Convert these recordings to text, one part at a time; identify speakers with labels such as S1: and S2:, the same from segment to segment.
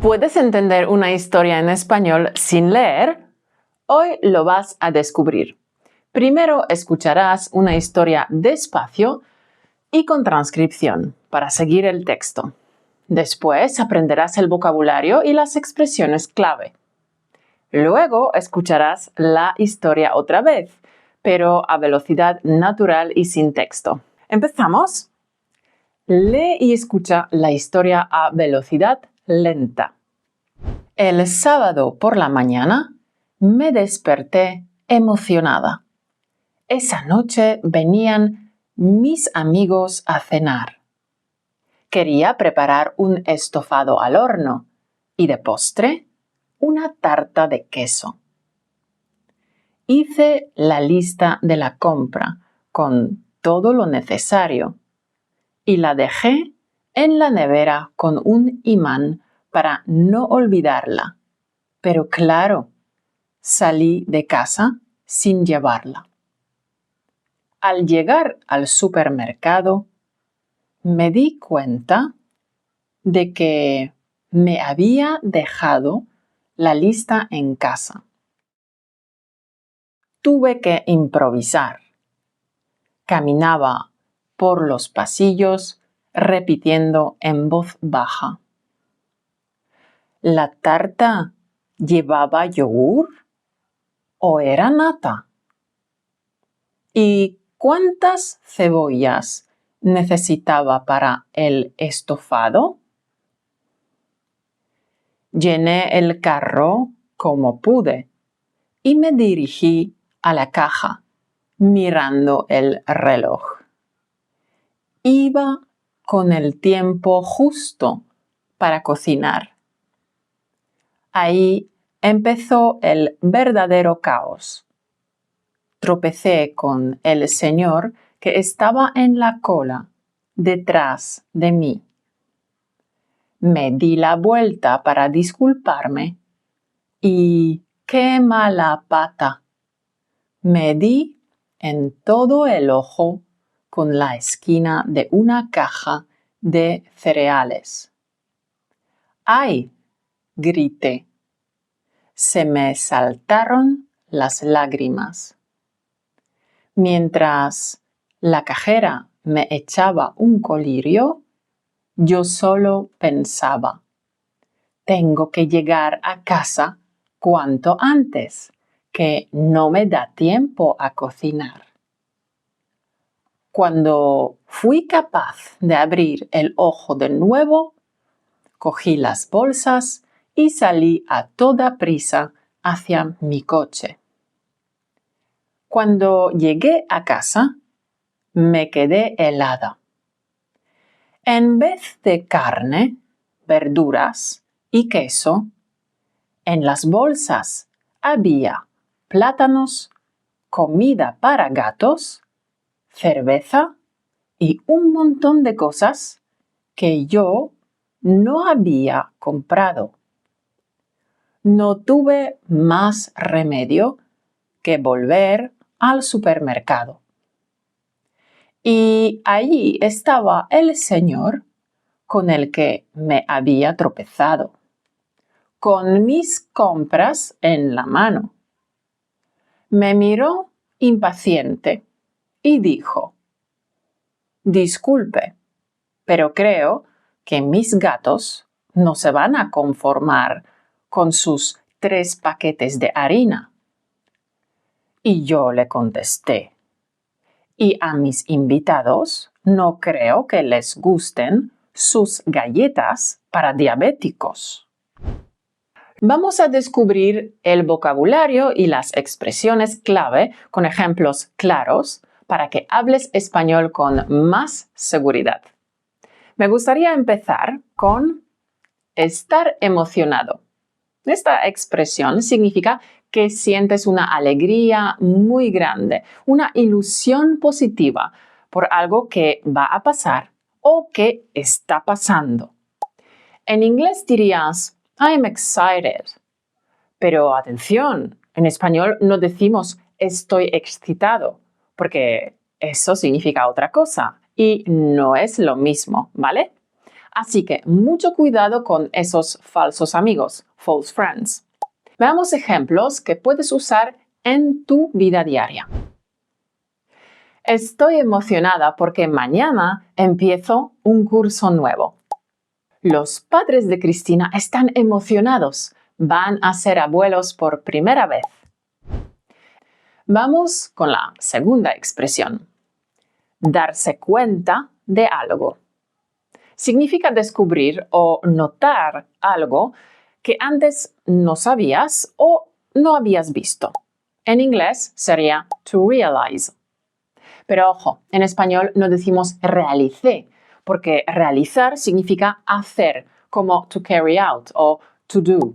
S1: ¿Puedes entender una historia en español sin leer? Hoy lo vas a descubrir. Primero escucharás una historia despacio y con transcripción para seguir el texto. Después aprenderás el vocabulario y las expresiones clave. Luego escucharás la historia otra vez, pero a velocidad natural y sin texto. ¿Empezamos? Lee y escucha la historia a velocidad lenta. El sábado por la mañana me desperté emocionada. Esa noche venían mis amigos a cenar. Quería preparar un estofado al horno y de postre una tarta de queso. Hice la lista de la compra con todo lo necesario y la dejé en la nevera con un imán para no olvidarla. Pero claro, salí de casa sin llevarla. Al llegar al supermercado, me di cuenta de que me había dejado la lista en casa. Tuve que improvisar. Caminaba por los pasillos repitiendo en voz baja. ¿La tarta llevaba yogur o era nata? ¿Y cuántas cebollas necesitaba para el estofado? Llené el carro como pude y me dirigí a la caja, mirando el reloj. Iba con el tiempo justo para cocinar. Ahí empezó el verdadero caos. Tropecé con el señor que estaba en la cola detrás de mí. Me di la vuelta para disculparme y ¡qué mala pata! Me di en todo el ojo con la esquina de una caja de cereales. ¡Ay!, grité. Se me saltaron las lágrimas. Mientras la cajera me echaba un colirio, yo solo pensaba, tengo que llegar a casa cuanto antes, que no me da tiempo a cocinar. Cuando fui capaz de abrir el ojo de nuevo, cogí las bolsas y salí a toda prisa hacia mi coche. Cuando llegué a casa, me quedé helada. En vez de carne, verduras y queso, en las bolsas había plátanos, comida para gatos, cerveza y un montón de cosas que yo no había comprado. No tuve más remedio que volver al supermercado. Y allí estaba el señor con el que me había tropezado, con mis compras en la mano. Me miró impaciente y dijo, disculpe, pero creo que mis gatos no se van a conformar con sus 3 paquetes de harina. Y yo le contesté, y a mis invitados no creo que les gusten sus galletas para diabéticos. Vamos a descubrir el vocabulario y las expresiones clave con ejemplos claros para que hables español con más seguridad. Me gustaría empezar con estar emocionado. Esta expresión significa que sientes una alegría muy grande, una ilusión positiva por algo que va a pasar o que está pasando. En inglés dirías, I'm excited. Pero atención, en español no decimos estoy excitado, porque eso significa otra cosa y no es lo mismo, ¿vale? Así que mucho cuidado con esos falsos amigos, false friends. Veamos ejemplos que puedes usar en tu vida diaria. Estoy emocionada porque mañana empiezo un curso nuevo. Los padres de Cristina están emocionados. Van a ser abuelos por primera vez. Vamos con la segunda expresión. Darse cuenta de algo. Significa descubrir o notar algo que antes no sabías o no habías visto. En inglés sería to realize. Pero ojo, en español no decimos realicé, porque realizar significa hacer, como to carry out o to do.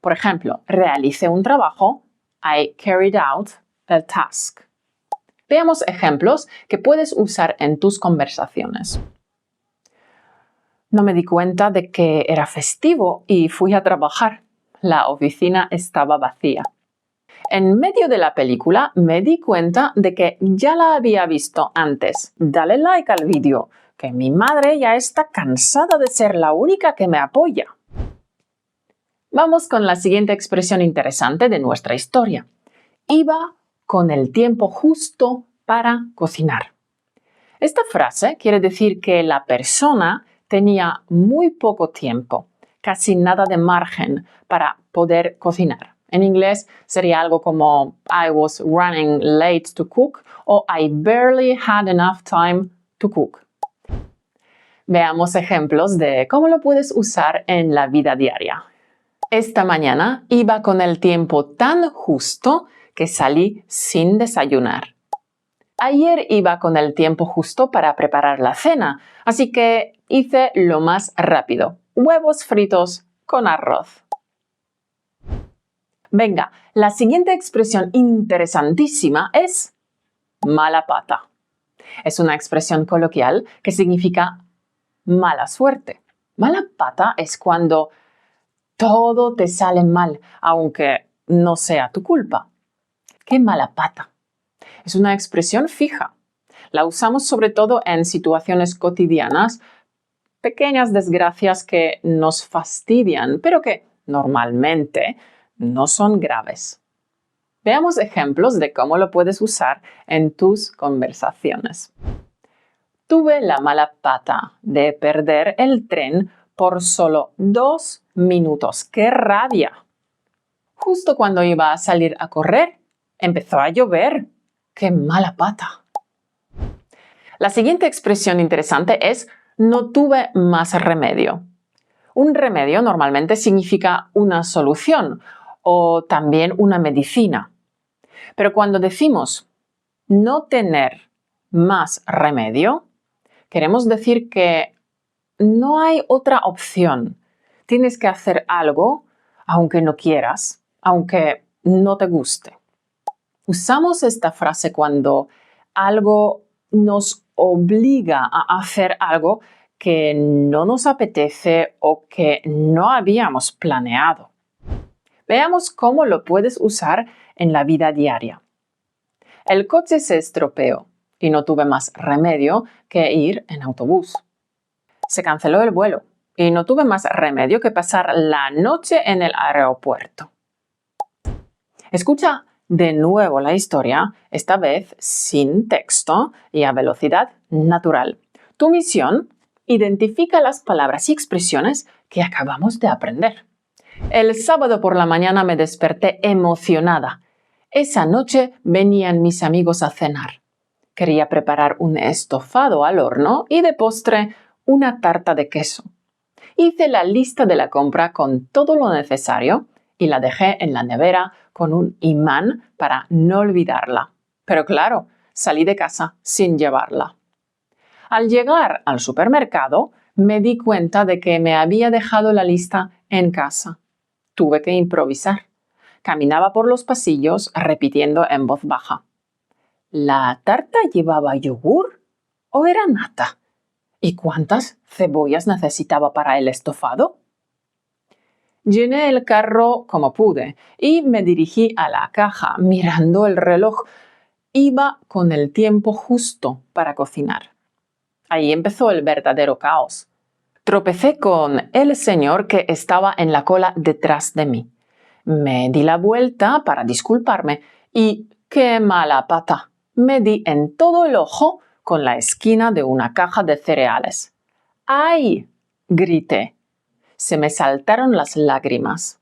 S1: Por ejemplo, realicé un trabajo, I carried out a task. Veamos ejemplos que puedes usar en tus conversaciones. No me di cuenta de que era festivo y fui a trabajar. La oficina estaba vacía. En medio de la película me di cuenta de que ya la había visto antes. Dale like al vídeo, que mi madre ya está cansada de ser la única que me apoya. Vamos con la siguiente expresión interesante de nuestra historia. Iba con el tiempo justo para cocinar. Esta frase quiere decir que la persona tenía muy poco tiempo, casi nada de margen para poder cocinar. En inglés sería algo como I was running late to cook o I barely had enough time to cook. Veamos ejemplos de cómo lo puedes usar en la vida diaria. Esta mañana iba con el tiempo tan justo que salí sin desayunar. Ayer iba con el tiempo justo para preparar la cena, así que hice lo más rápido. Huevos fritos con arroz. Venga, la siguiente expresión interesantísima es mala pata. Es una expresión coloquial que significa mala suerte. Mala pata es cuando todo te sale mal, aunque no sea tu culpa. ¡Qué mala pata! Es una expresión fija. La usamos sobre todo en situaciones cotidianas, pequeñas desgracias que nos fastidian, pero que normalmente no son graves. Veamos ejemplos de cómo lo puedes usar en tus conversaciones. Tuve la mala pata de perder el tren por solo 2 minutos. ¡Qué rabia! Justo cuando iba a salir a correr, empezó a llover. ¡Qué mala pata! La siguiente expresión interesante es no tuve más remedio. Un remedio normalmente significa una solución o también una medicina. Pero cuando decimos no tener más remedio, queremos decir que no hay otra opción. Tienes que hacer algo aunque no quieras, aunque no te guste. Usamos esta frase cuando algo nos obliga a hacer algo que no nos apetece o que no habíamos planeado. Veamos cómo lo puedes usar en la vida diaria. El coche se estropeó y no tuve más remedio que ir en autobús. Se canceló el vuelo y no tuve más remedio que pasar la noche en el aeropuerto. Escucha de nuevo la historia, esta vez sin texto y a velocidad natural. Tu misión: identifica las palabras y expresiones que acabamos de aprender. El sábado por la mañana me desperté emocionada. Esa noche venían mis amigos a cenar. Quería preparar un estofado al horno y de postre una tarta de queso. Hice la lista de la compra con todo lo necesario y la dejé en la nevera con un imán para no olvidarla. Pero claro, salí de casa sin llevarla. Al llegar al supermercado, me di cuenta de que me había dejado la lista en casa. Tuve que improvisar. Caminaba por los pasillos repitiendo en voz baja. ¿La tarta llevaba yogur o era nata? ¿Y cuántas cebollas necesitaba para el estofado? Llené el carro como pude y me dirigí a la caja mirando el reloj. Iba con el tiempo justo para cocinar. Ahí empezó el verdadero caos. Tropecé con el señor que estaba en la cola detrás de mí. Me di la vuelta para disculparme y ¡qué mala pata! Me di en todo el ojo con la esquina de una caja de cereales. ¡Ay! Grité. Se me saltaron las lágrimas.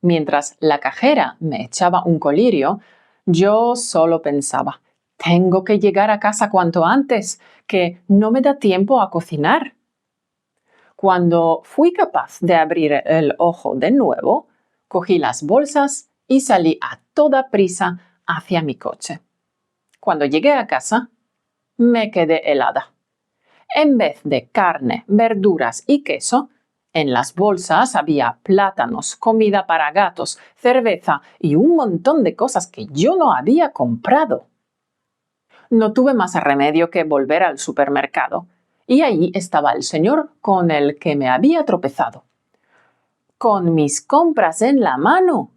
S1: Mientras la cajera me echaba un colirio, yo solo pensaba, tengo que llegar a casa cuanto antes, que no me da tiempo a cocinar. Cuando fui capaz de abrir el ojo de nuevo, cogí las bolsas y salí a toda prisa hacia mi coche. Cuando llegué a casa, me quedé helada. En vez de carne, verduras y queso, en las bolsas había plátanos, comida para gatos, cerveza y un montón de cosas que yo no había comprado. No tuve más remedio que volver al supermercado, y allí estaba el señor con el que me había tropezado. Con mis compras en la mano.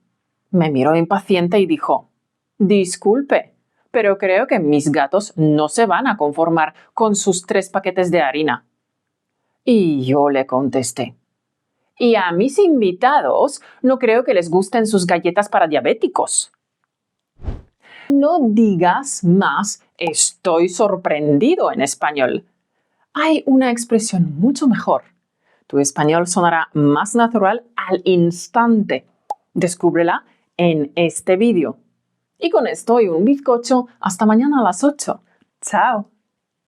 S1: Me miró impaciente y dijo, «Disculpe, pero creo que mis gatos no se van a conformar con sus 3 paquetes de harina». Y yo le contesté, «Y a mis invitados no creo que les gusten sus galletas para diabéticos». No digas más «estoy sorprendido» en español. Hay una expresión mucho mejor. Tu español sonará más natural al instante. Descúbrela en este vídeo. Y con esto y un bizcocho, hasta mañana a las 8. ¡Chao!